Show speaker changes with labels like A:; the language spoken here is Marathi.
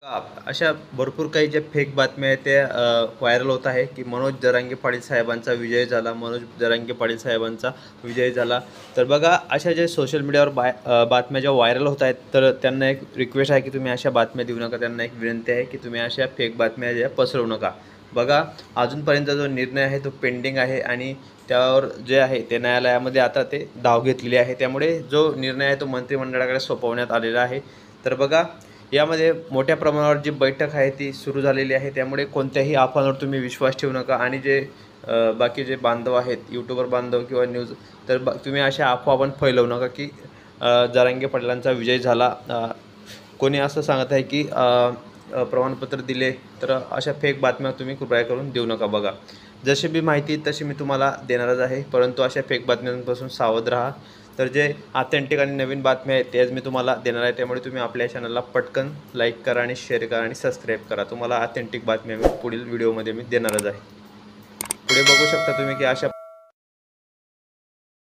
A: अशा भरपूर काही ज्या फेक बातम्या आहेत त्या व्हायरल होत आहे की मनोज जरांगे पाटील साहेबांचा विजय झाला, मनोज जरांगे पाटील साहेबांचा विजय झाला. तर बघा, अशा ज्या सोशल मीडियावर बातम्या ज्या व्हायरल होत आहेत, तर त्यांना एक रिक्वेस्ट आहे की तुम्ही अशा बातम्या देऊ नका. त्यांना एक विनंती आहे की तुम्ही अशा फेक बातम्या ज्या पसरवू नका. बघा, अजूनपर्यंत जो निर्णय आहे तो पेंडिंग आहे आणि त्यावर जे आहे ते न्यायालयामध्ये आता ते धाव घेतलेली आहे. त्यामुळे जो निर्णय आहे तो मंत्रिमंडळाकडे सोपवण्यात आलेला आहे. तर बघा, यामध्ये मोठ्या प्रमाणावर जी बैठक आहे ती सुरू झालेली आहे. त्यामुळे कोणत्याही अफवांवर तुम्ही विश्वास ठेवू नका. आणि जे बाकी जे बांधव आहेत, यूट्यूबर बांधव किंवा न्यूज, तर तुम्ही अशा अफवा पण फैलवू नका की जरांगे पाटलांचा विजय झाला. कोणी असं सांगत आहे की प्रमाणपत्र दिले, तर अशा फेक बातम्या तुम्ही कृपया करून देऊ नका. बघा, जशी बी माहिती तशी मी तुम्हाला देणारच आहे, परंतु अशा फेक बातम्यांपासून सावध राहा. तर जे ऑथेंटिक आणि नवीन बातम्या आहेत तेच मी तुम्हाला देणार आहे. त्यामुळे तुम्ही आपल्या चॅनलला पटकन लाईक करा आणि शेअर करा आणि सबस्क्राईब करा. तुम्हाला ऑथेंटिक बातम्या मी पुढील व्हिडिओमध्ये मी देणारच आहे. पुढे बघू शकता तुम्ही की अशा